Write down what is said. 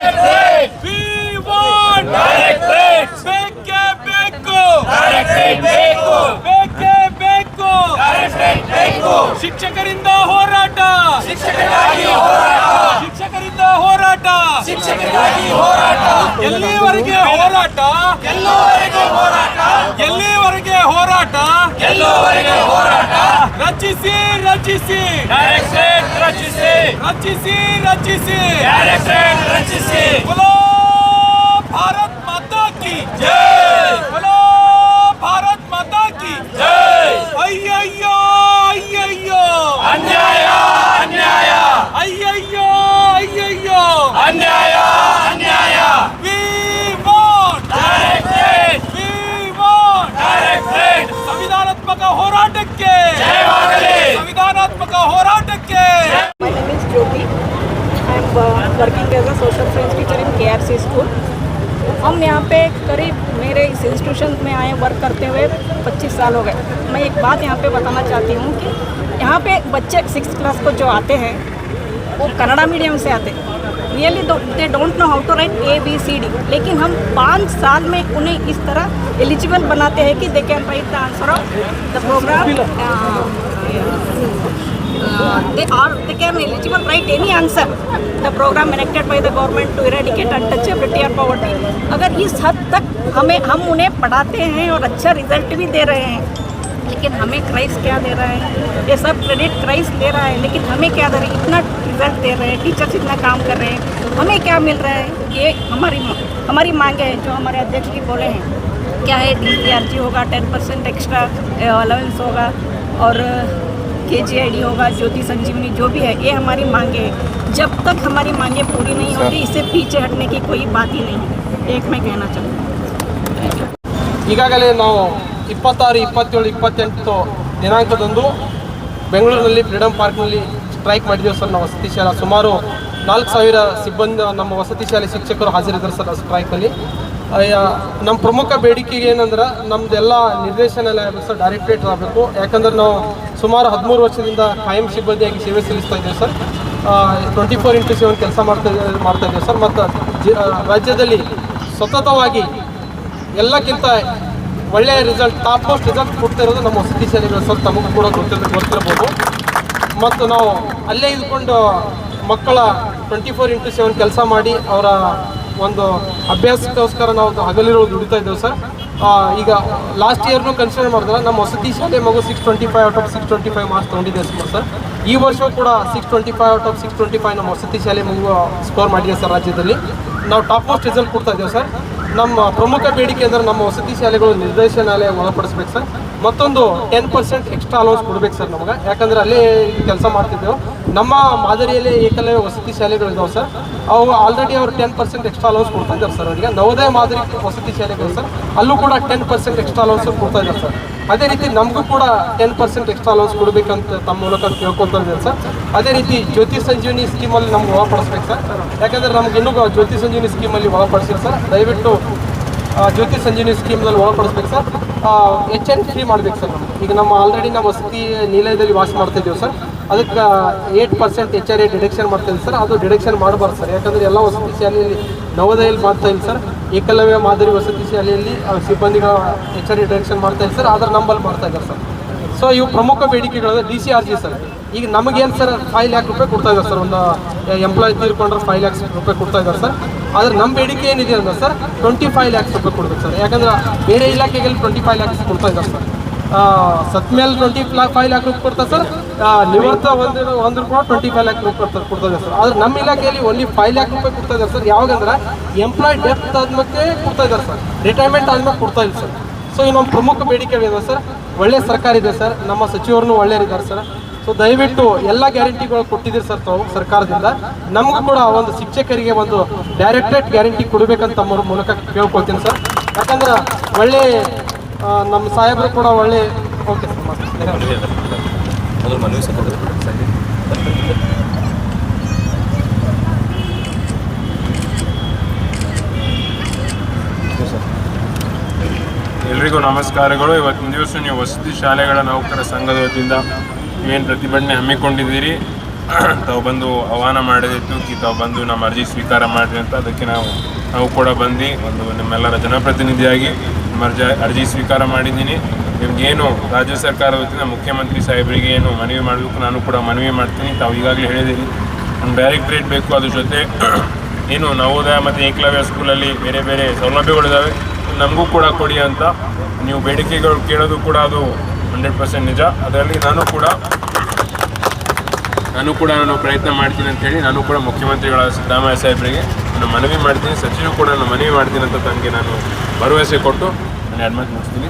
We want direct rates. ಬೇಕೇ ಬೇಕು. Direct rate ಬೇಕು. ಬೇಕೇ ಬೇಕು. Direct rate ಬೇಕು. ಶಿಕ್ಷಕರಿಂದ ಹೋರಾಟ. ಶಿಕ್ಷಕರಿಗಾಗಿ ಹೋರಾಟ. ಶಿಕ್ಷಕರಿಂದ ಹೋರಾಟ. ಶಿಕ್ಷಕರಿಗಾಗಿ ಹೋರಾಟ. ಎಲ್ಲಿವರೆಗೆ ಹೋರಾಟ? ಎಲ್ಲೋವರೆಗೆ ಹೋರಾಟ. ಎಲ್ಲಿವರೆಗೆ ಹೋರಾಟ? ಎಲ್ಲೋವರೆಗೆ ಹೋರಾಟ. ರಚಿಸಿ ರಚಿಸಿ. Direct rate ರಚಿಸಿ. ರಚಿಸಿ ರಚಿಸಿ. Direct rate ರಚಿಸಿ. बोलो भारत माता की जय. बोलो भारत माता की जय. अय्यो अय्यो अन्याय अन्याय. अय्यो अय्यो अन्याय अन्याय. We want direct rate. We want direct rate. ಸಂವಿಧಾನಾತ್ಮಕ ಹೋರಾಟಕ್ಕೆ ಜಯವಾಗಲಿ. ಸಂವಿಧಾನಾತ್ಮಕ ಹೋರಾಟಕ್ಕೆ. My name is Jyoti. I am working as a social science teacher in KRC school. हम यहाँ पे करीब मेरे इस इंस्टीट्यूशन में आए वर्क करते हुए 25 साल हो गए. मैं एक बात यहाँ पे बताना चाहती हूँ कि यहाँ पे बच्चे 6th क्लास को जो आते हैं वो कन्नड़ा मीडियम से आते हैं. Really they don't know how to write ABCD. लेकिन हम 5 साल में उन्हें इस तरह एलिजिबल बनाते हैं कि they can write the answer of the program. They can eligible write any answer. The program enacted by the government to eradicate untouchability or poverty. अगर इस हद तक हम उन्हें पढ़ाते हैं और अच्छा रिजल्ट भी दे रहे हैं, लेकिन हमें क्राइस क्या दे रहा है? ये सब क्रेडिट क्राइस ले रहा है, लेकिन हमें क्या दे रहे हैं? इतना रिजल्ट दे रहे हैं, टीचर्स इतना काम कर रहे हैं, हमें क्या मिल रहा है? ये हमारी मांगे हैं जो हमारे अध्यक्ष जी बोले हैं. क्या है? DCRG होगा, 10% एक्स्ट्रा अलाउंस होगा और KGID होगा, ज्योति संजीवनी जो भी है, ये हमारी मांगे है. जब तक हमारी मांगे पूरी नहीं होती इससे पीछे हटने की कोई बात ही नहीं है. एक मैं कहना चाहूँगी. ಈಗಾಗಲೇ ನಾವು 26, 27, 28 ದಿನಾಂಕದಂದು ಬೆಂಗಳೂರಿನಲ್ಲಿ ಫ್ರೀಡಮ್ ಪಾರ್ಕ್ನಲ್ಲಿ ಸ್ಟ್ರೈಕ್ ಮಾಡಿದ್ದೇವೆ ಸರ್. ನಾವು ವಸತಿ ಶಾಲಾ ಸುಮಾರು 4,000 ಸಿಬ್ಬಂದಿ ನಮ್ಮ ವಸತಿ ಶಾಲೆ ಶಿಕ್ಷಕರು ಹಾಜರಿದ್ದರು ಸರ್ ಸ್ಟ್ರೈಕಲ್ಲಿ. ನಮ್ಮ ಪ್ರಮುಖ ಬೇಡಿಕೆ ಏನಂದ್ರೆ ನಮ್ಮದೆಲ್ಲ ನಿರ್ದೇಶನಾಲಯ ಸರ್ ಡೈರೆಕ್ಟ್ರೇಟ್ ಆಗಬೇಕು. ಯಾಕಂದ್ರೆ ನಾವು ಸುಮಾರು 13 ವರ್ಷದಿಂದ ಕಾಯಂ ಸಿಬ್ಬಂದಿಯಾಗಿ ಸೇವೆ ಸಲ್ಲಿಸ್ತಾ ಇದ್ದೇವೆ ಸರ್. 24x7 ಕೆಲಸ ಮಾಡ್ತಾ ಇದ್ದೇವೆ ಸರ್. ಮತ್ತು ರಾಜ್ಯದಲ್ಲಿ ಸತತವಾಗಿ ಎಲ್ಲಕ್ಕಿಂತ ಒಳ್ಳೆಯ ರಿಸಲ್ಟ್, ಟಾಪ್ ಮೋಸ್ಟ್ ರಿಸಲ್ಟ್ ಕೊಡ್ತಾ ಇರೋದು ನಮ್ಮ ವಸತಿ ಶಾಲೆಗಳು ಸರ್. ತಮಗೂ ಕೂಡ ಗೊತ್ತಿರ್ಬೋದು. ಮತ್ತು ನಾವು ಅಲ್ಲೇ ಇದ್ಕೊಂಡು ಮಕ್ಕಳ 24x7 ಕೆಲಸ ಮಾಡಿ ಅವರ ಒಂದು ಅಭ್ಯಾಸಕ್ಕೋಸ್ಕರ ನಾವು ಹಗಲಿರೋದು ದುಡಿತಾ ಇದ್ದೇವೆ ಸರ್. ಈಗ ಲಾಸ್ಟ್ ಇಯರ್ನು ಕನ್ಸಿಡರ್ ಮಾಡಿದ್ರೆ ನಮ್ಮ ವಸತಿ ಶಾಲೆ ಮಗು 625 ಔಟ್ ಆಫ್ 625 ಮಾರ್ಕ್ಸ್ ತೊಗೊಂಡಿದೆ ಸರ್. ಈ ವರ್ಷ ಕೂಡ 625 ಔಟ್ ಆಫ್ 625 ನಮ್ಮ ವಸತಿ ಶಾಲೆ ಮಗು ಸ್ಕೋರ್ ಮಾಡಿದೆ ಸರ್. ರಾಜ್ಯದಲ್ಲಿ ನಾವು ಟಾಪ್ ಮೋಸ್ಟ್ ರಿಸಲ್ಟ್ ಕೊಡ್ತಾ ಇದ್ದೇವೆ ಸರ್. ನಮ್ಮ ಪ್ರಮುಖ ಬೇಡಿಕೆ ಅಂದರೆ ನಮ್ಮ ವಸತಿ ಶಾಲೆಗಳು ನಿರ್ದೇಶನಾಲಯ ಒಳಪಡಿಸ್ಬೇಕು ಸರ್. ಮತ್ತೊಂದು 10% ಎಕ್ಸ್ಟ್ರಾ ಅಲೌನ್ಸ್ ಕೊಡ್ಬೇಕು ಸರ್ ನಮಗೆ. ಯಾಕಂದರೆ ಅಲ್ಲೇ ಕೆಲಸ ಮಾಡ್ತಿದ್ದೆವು. ನಮ್ಮ ಮಾದರಿಯಲ್ಲಿ ಏಕಲವ್ಯ ವಸತಿ ಶಾಲೆಗಳು ಇದಾವೆ ಸರ್. ಅವು ಆಲ್ರೆಡಿ ಅವ್ರು 10% ಎಕ್ಸ್ಟ್ರಾ ಅಲೌನ್ಸ್ ಕೊಡ್ತಾ ಇದ್ದಾರೆ ಸರ್. ಅವರಿಗೆ ನವೋದಯ ಮಾದರಿ ವಸತಿ ಶಾಲೆಗಳು ಸರ್, ಅಲ್ಲೂ ಕೂಡ 10% ಎಕ್ಸ್ಟ್ರಾ ಅಲೌನ್ಸ್ ಕೊಡ್ತಾ ಇದ್ದಾರೆ ಸರ್. ಅದೇ ರೀತಿ ನಮಗೂ ಕೂಡ 10% ಎಕ್ಸ್ಟ್ರಾ ಅಲೌನ್ಸ್ ಕೊಡಬೇಕಂತ ತಮ್ಮ ಮೂಲಕ ಕೇಳ್ಕೊಳ್ತಾ ಇದ್ದಾರೆ ಸರ್. ಅದೇ ರೀತಿ ಜ್ಯೋತಿ ಸಂಜೀವನಿ ಸ್ಕೀಮಲ್ಲಿ ನಮ್ಗೆ ಒಳಪಡಿಸ್ಬೇಕು ಸರ್. ಯಾಕಂದರೆ ನಮ್ಗೆ ಇನ್ನೂ ಜ್ಯೋತಿ ಸಂಜೀವನಿ ಸ್ಕೀಮಲ್ಲಿ ಒಳಪಡಿಸಿಲ್ಲ ಸರ್. ದಯವಿಟ್ಟು ಜ್ಯೋತಿ ಸಂಜೀವನಿ ಸ್ಕೀಮ್ನಲ್ಲಿ ಒಳಪಡಿಸ್ಬೇಕು ಸರ್. HN ಫ್ರೀ ಮಾಡ್ಬೇಕು ಸರ್. ನಮ್ಗೆ ಈಗ ನಮ್ಮ ಆಲ್ರೆಡಿ ನಾವು ವಸತಿ ನಿಲಯದಲ್ಲಿ ವಾಸ ಮಾಡ್ತಾಯಿದ್ದೀವಿ ಸರ್. ಅದಕ್ಕೆ 8% HRA ಡಿಡಕ್ಷನ್ ಮಾಡ್ತಾಯಿದ್ದೀವಿ ಸರ್. ಅದು ಡಿಡಕ್ಷನ್ ಮಾಡಬಾರ್ದು ಸರ್. ಯಾಕಂದರೆ ಎಲ್ಲ ವಸತಿ ಶಾಲೆಯಲ್ಲಿ ನವೋದಯಲ್ಲಿ ಮಾಡ್ತಾ ಇಲ್ಲ ಸರ್. ಏಕಲವ್ಯ ಮಾದರಿ ವಸತಿ ಶಾಲೆಯಲ್ಲಿ ಸಿಬ್ಬಂದಿಗಳ HRA ಡಿಡಕ್ಷನ್ ಮಾಡ್ತಾ ಇಲ್ಲ ಸರ್. ಆದರೆ ನಂಬಲ್ಲಿ ಮಾಡ್ತಾ ಇದ್ದಾರೆ ಸರ್. ಸೊ ಇವು ಪ್ರಮುಖ ಬೇಡಿಕೆಗಳು. DCRG ಸರ್, ಈಗ ನಮಗೇನು ಸರ್ 5 ಲಕ್ಷ ರೂಪಾಯಿ ಕೊಡ್ತಾ ಇದ್ದಾರೆ ಸರ್. ಒಂದು ಎಂಪ್ಲಾಯ್ ತೀರ್ಕೊಂಡ್ರೆ 5 ಲಕ್ಷ ರೂಪಾಯಿ ಕೊಡ್ತಾ ಇದ್ದಾರೆ ಸರ್. ಆದರೆ ನಮ್ಮ ಬೇಡಿಕೆ ಏನಿದೆ ಅಂದ್ರೆ ಸರ್ 25 ಲಕ್ಷ ರೂಪಾಯಿ ಕೊಡ್ಬೇಕು ಸರ್. ಯಾಕಂದ್ರೆ ಬೇರೆ ಇಲಾಖೆಗಳಲ್ಲಿ 25 ಲಕ್ಷ ಕೊಡ್ತಾ ಇದ್ದಾರೆ ಸರ್. ಸತ್ ಮೇಲೆ 25 ಲಕ್ಷ ರೂಪಾಯಿ ಕೊಡ್ತಾರೆ ಸರ್. ನಿವೃತ್ತ ಒಂದು ಕೂಡ 25 ಲಕ್ಷ ರೂಪಾಯಿ ಕೊಡ್ತಾ ಇದ್ದಾರೆ ಸರ್. ಆದರೆ ನಮ್ಮ ಇಲಾಖೆಯಲ್ಲಿ ಓನ್ಲಿ 5 ಲಕ್ಷ ರೂಪಾಯಿ ಕೊಡ್ತಾ ಇದ್ದಾರೆ ಸರ್. ಯಾವಾಗಂದ್ರೆ ಎಂಪ್ಲಾಯ್ ಡೆತ್ ಆದ್ಮೇಲೆ ಕೊಡ್ತಾ ಇದ್ದಾರೆ ಸರ್. ರಿಟೈರ್ಮೆಂಟ್ ಆದ್ಮೇಲೆ ಕೊಡ್ತಾ ಇಲ್ಲ ಸರ್. ಸೊ ಇನ್ನೊಂದು ಪ್ರಮುಖ ಬೇಡಿಕೆ ಇದೆ ಸರ್. ಒಳ್ಳೆ ಸರ್ಕಾರ ಇದೆ ಸರ್. ನಮ್ಮ ಸಚಿವರನ್ನು ಒಳ್ಳೆಯರಿದ್ದಾರೆ ಸರ್. ಸೊ ದಯವಿಟ್ಟು ಎಲ್ಲ ಗ್ಯಾರಂಟಿಗಳು ಕೊಟ್ಟಿದ್ದೀರಿ ಸರ್ ತಾವು ಸರ್ಕಾರದಿಂದ. ನಮಗೂ ಕೂಡ ಒಂದು ಶಿಕ್ಷಕರಿಗೆ ಒಂದು ಡೈರೆಕ್ಟರೇಟ್ ಗ್ಯಾರಂಟಿ ಕೊಡಬೇಕಂತ ತಮ್ಮ ಮೂಲಕ ಕೇಳ್ಕೊಳ್ತೀನಿ ಸರ್. ಯಾಕಂದ್ರೆ ಒಳ್ಳೆ ನಮ್ಮ ಸಾಹೇಬರು ಕೂಡ ಒಳ್ಳೆ ಓಕೆ ಸರ್. ಎಲ್ರಿಗೂ ನಮಸ್ಕಾರಗಳು. ಇವತ್ತಿನ ದಿವಸ ನೀವು ವಸತಿ ಶಾಲೆಗಳ ನೌಕರ ಸಂಘದ ವತಿಯಿಂದ ಏನು ಪ್ರತಿಭಟನೆ ಹಮ್ಮಿಕೊಂಡಿದ್ದೀರಿ, ತಾವು ಬಂದು ಆಹ್ವಾನ ಮಾಡಿದಿತ್ತು ತಾವು ಬಂದು ನಮ್ಮ ಅರ್ಜಿ ಸ್ವೀಕಾರ ಮಾಡಿರಿ ಅಂತ. ಅದಕ್ಕೆ ನಾವು ಕೂಡ ಬಂದು ಒಂದು ನಿಮ್ಮೆಲ್ಲರ ಜನಪ್ರತಿನಿಧಿಯಾಗಿ ನಿಮ್ಮ ಅರ್ಜಿ ಸ್ವೀಕಾರ ಮಾಡಿದ್ದೀನಿ. ನಿಮಗೇನು ರಾಜ್ಯ ಸರ್ಕಾರದ ವತಿಯಿಂದ ಮುಖ್ಯಮಂತ್ರಿ ಸಾಹೇಬರಿಗೆ ಏನು ಮನವಿ ಮಾಡಬೇಕು ನಾನು ಕೂಡ ಮನವಿ ಮಾಡ್ತೀನಿ. ತಾವು ಈಗಾಗಲೇ ಹೇಳಿದ್ದೀನಿ ನಮ್ಗೆ ಡೈರೆಕ್ಟ್ರೇಟ್ ಬೇಕು. ಅದ್ರ ಜೊತೆ ಏನು ನವೋದಯ ಮತ್ತು ಏಕಲವ್ಯ ಸ್ಕೂಲಲ್ಲಿ ಬೇರೆ ಬೇರೆ ಸೌಲಭ್ಯಗಳಿದ್ದಾವೆ, ನಮಗೂ ಕೂಡ ಕೊಡಿ ಅಂತ ನೀವು ಬೇಡಿಕೆಗಳು ಕೇಳೋದು ಕೂಡ ಅದು 100% ನಿಜ. ಅದರಲ್ಲಿ ನಾನು ಕೂಡ ಪ್ರಯತ್ನ ಮಾಡ್ತೀನಿ ಅಂತೇಳಿ ನಾನು ಕೂಡ ಮುಖ್ಯಮಂತ್ರಿಗಳ ಸಿದ್ದರಾಮಯ್ಯ ಸಾಹೇಬರಿಗೆ ನಾನು ಮನವಿ ಮಾಡ್ತೀನಿ, ಸಚಿವರು ಕೂಡ ನಾನು ಮನವಿ ಮಾಡ್ತೀನಿ ಅಂತ ತನಗೆ ನಾನು ಭರವಸೆ ಕೊಟ್ಟು ನಾನು 2 ಮಾತು ಮುಗಿಸ್ತೀನಿ.